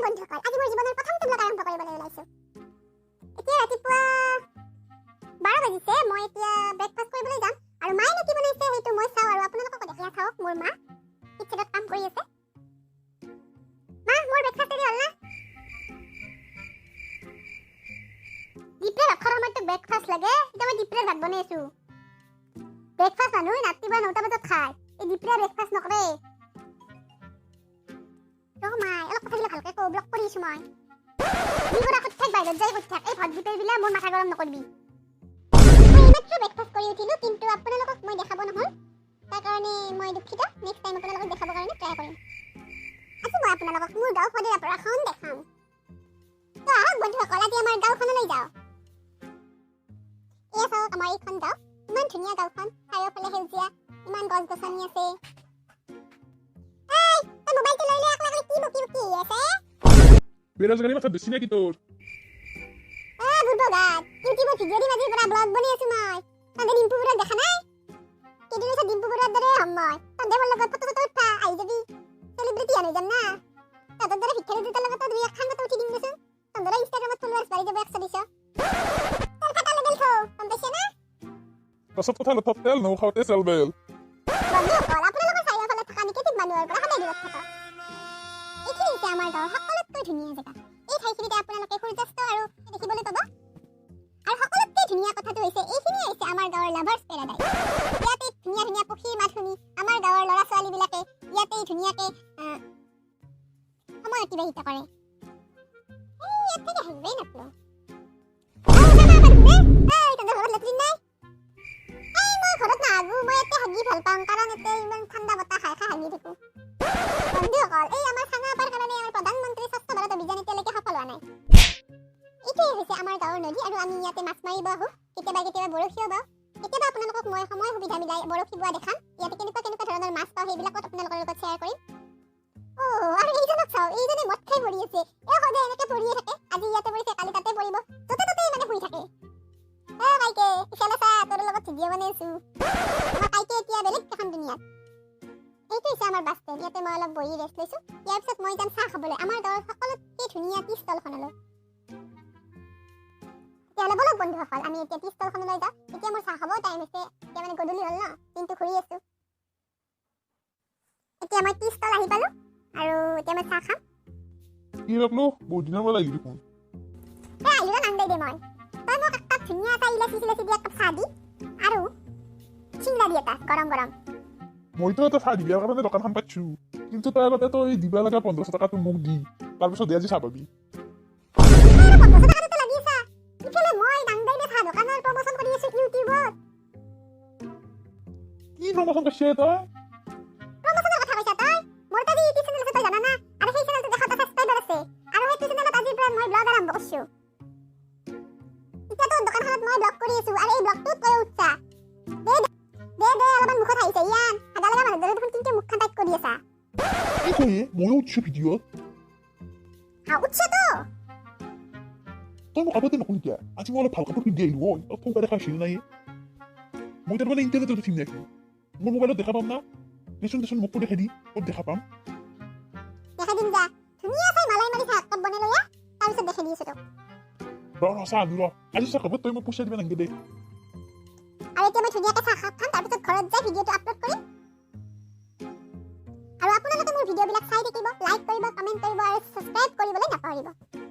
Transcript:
বন্ধুসকল, আজি মোৰ জীৱনৰ প্ৰথমটো ব্লগ আৰম্ভ কৰিবলৈ ওলাইছো। এতিয়া ৰাতিপুৱা 12 বাজিছে। মই এতিয়া ব্ৰেকফাষ্ট কৰিবলৈ যাম আৰু মায়ে কি বনাইছে সেইটো মই চাওঁ আৰু আপোনালোকক দেখাই থাকক। মোৰ মা কিচেনত কাম কৰি আছে। মা, মোৰ ব্ৰেকফাষ্ট ৰেডি হ'ল না? দিপ্ৰেৰ অক্ষৰ সময়তো ব্ৰেকফাষ্ট লাগে। এতিয়া মই দিপ্ৰেৰ ভাত বনাই আছো। ব্ৰেকফাষ্ট মানুহে ৰাতিপুৱা 9টা বজাত খায়। এই দিপ্ৰেৰ ব্ৰেকফাষ্ট নকৰে। অলপ কথা ভালকে কওঁ, ব্লক কৰি আছো মই। দিবৰা কত বাহিৰত যাই কত এই ভাত দিপেৰ বিলা মোৰ মাথা গৰম নকৰবি। মই এইমাত্ৰ ব্ৰেকফাষ্ট কৰি উঠিলো, কিন্তু আপোনালোকক মই দেখাব নহল। তাৰ কাৰণে মই দুখিত। নেক্সট টাইম আপোনালোকক দেখাবৰ কাৰণে ট্ৰাই কৰিম। আজি মই আপোনালোকক মোৰ গাঁও সদীৰ পৰা এখন দেখাম। তো আহক বন্ধুসকল, আজি আমাৰ গাঁওখনলৈ যাওঁ। এয়া চাওক আমাৰ এইখন গাঁও। ইমান ধুনীয়া গাঁওখন, চাৰিওফালে সেউজীয়া, ইমান গছ গছনি আছে। মোবাইলটো লৈ লৈ কি বকি আছে? বেৰোজগাৰী মাথা বেছি নেকি তোৰ? বুঢ়গাত ইউটিউবত ভিডিঅ' দি মাজৰ পৰা ব্লগ বনাই আছো মই। তহঁতে ডিম্পুবোৰক দেখা নাই? কেইদিন পিছত ডিম্পুবোৰৰ দৰে হ'ম মই। তহঁতে মোৰ লগত ফটো উঠা, আহি যাবি। চেলিব্ৰিটি আনি যাম না। তহঁতৰ দৰে ভিক্ষাৰী দুটাৰ লগত দুই এখন ফটো উঠি দিম দেচোন। তহঁতৰ ইনষ্টাগ্ৰামত ফলোৱাৰ্ছ বাঢ়ি যাব 100-200। তোৰ ফাটা লেবেল থৌ, গম পাইছে না? পাছত কথা নথপ তেল নখাওঁতে চেলবেল। বন্ধুসকল, আপোনালোকৰ চাৰিওফালে থকা নিগেটিভ মানুহৰ পৰা সদায় দূৰত থাকক। এইখিনি হৈছে আমাৰ গাঁৱৰ সকলোতকৈ ধুনীয়া জেগা। এই ঠাইখিনিতে আপোনালোকে সূৰ্যাস্ত আৰু দেখিবলৈ পাব। আৰু সকলোতকৈ ধুনীয়া কথাটো হৈছে এইখিনি হৈছে আমাৰ গাঁৱৰ লাভাৰ্ছ পেৰাডাইজ। ইয়াতে ধুনীয়া ধুনীয়া পক্ষীৰ মাত শুনি আমাৰ গাঁৱৰ ল'ৰা ছোৱালীবিলাকে ইয়াতে ধুনীয়াকে সময় অতিবাহিত কৰে। ইয়াত থেকে হাঁহিবই নাপালো। ঘৰত নাহাগো, মই ইয়াতে হাগি ভাল পাওঁ, কাৰণ ইয়াতে ইমান ঠাণ্ডা বতাহ খাই খাই হাগি থাকো। বন্ধুসকল, এই আমাৰ খানাপাৰ কাৰণে আমাৰ প্ৰধানমন্ত্ৰী স্বচ্ছ ভাৰত অভিযান এতিয়ালৈকে সফল হোৱা নাই। এইটোৱে হৈছে আমাৰ গাঁৱৰ নদী আৰু আমি ইয়াতে মাছ মাৰিব আহোঁ। কেতিয়াবা বৰশীও বাওঁ। কেতিয়াবা আপোনালোকক মই সময় সুবিধা মিলাই বৰশী বোৱা দেখাম। ইয়াতে কেনেকুৱা ধৰণৰ মাছ পাওঁ সেইবিলাকত আপোনালোকৰ লগত শ্বেয়াৰ কৰিম। আৰু এইজনক চাওঁ, এইজনে মদ খাই পৰি আছে। এই সদায় এনেকে পৰিয়ে থাকে। আজি ইয়াতে পৰিছে, কালি তাতে পৰিব, য'তে ত'তে মানে শুই থাকে। কাইকে ইফালে চা, তোৰ লগত ভিডিঅ' বনাই আছো। আমাৰ কাইকে এতিয়া বেলেগ এখন দুনিয়াত। এইটো হৈছে আমাৰ বাছ ষ্টেণ্ড। ইয়াতে মই অলপ বহি ৰেষ্ট লৈছো। ইয়াৰ পিছত মই যাম চাহ খাবলৈ আমাৰ গাঁৱৰ সকলোতকৈ ধুনীয়া টি ষ্টলখনলৈ। তেতিয়াহ'লে বলক বন্ধুসকল, আমি এতিয়া টি ষ্টলখনলৈ যাওঁ। এতিয়া মোৰ চাহ খাব টাইম হৈছে। এতিয়া মানে গধূলি হ'ল ন, দিনটো ঘূৰি আছো। এতিয়া মই টি ষ্টল আহি পালো আৰু এতিয়া মই চাহ খাম। কি ৰাখলো? বহুত দিনৰ পৰা আহিলি দেখোন। আহিলো নান্দাই দে মই। তই মোক একটা ধুনীয়া এটা ইলাচি চিলাচি দিয়া কাপ চাহ দি আৰু চিংৰা দি এটা গৰম গৰম। মইতো এটা চাহ দিয়াৰ কাৰণে দোকানখন পাইছো, কিন্তু তই আগতে তই দিবা লগা 1500 টকাটো মোক দি তাৰপিছত আজি চাহ পাবি। কি প্ৰমোচন কৰিছে তই? প্ৰমোচনৰ কথা কৈছা তই? মোৰ তাত ইউটিউব চেনেল আছে, তই জানা না? আৰু সেই চেনেলটো দেখাত সাবস্ক্ৰাইবাৰ আছে আৰু সেইটো চেনেলত আজিৰ পৰা মই ব্লগ আৰম্ভ কৰিছো। এতিয়া তোৰ দোকানখনত মই ব্লগ কৰি আছো আৰু এই ব্লগটোত তই উঠছা। দে অলপমান মুখত আহিছে ইয়ান। আদা লগা মানুহ দৰে দেখোন কিন্তু মুখখন টাইট কৰি আছা। কি কয়? ময়ো উঠছো ভিডিঅ'ত। উঠছে তো? তই মোক আগতে নকলি কিয়? আজি মই অলপ ভাল কাপোৰ পিন্ধি আহিলো। তই ফোন দেখা আছিল নাই? মই তাৰমানে ইণ্টাৰনেটত উঠিম নেকি? মোৰ মোবাইলত দেখা পাম না? দেচোন মোকো দেখাই দি, ক'ত দেখা পাম? দেখাই দিম যা। ধুনীয়া চাই মালাই মাৰি চাহ কাপ বনাই লয়া, তাৰপিছত দেখাই দি আছো তোক। চাহ আনো ৰ। আজি চাহ খাব তই মোক পইচা দিবা নালাগে দে। আৰু এতিয়া মই ধুনীয়াকৈ চাহ খাম, তাৰপিছত ঘৰত যাই ভিডিঅ'টো আপলোড কৰিম। আৰু আপোনালোকে মোৰ ভিডিঅ'বিলাক চাই থাকিব, লাইক কৰিব, কমেণ্ট কৰিব আৰু ছাবস্ক্ৰাইব কৰিবলৈ নাপাহৰিব।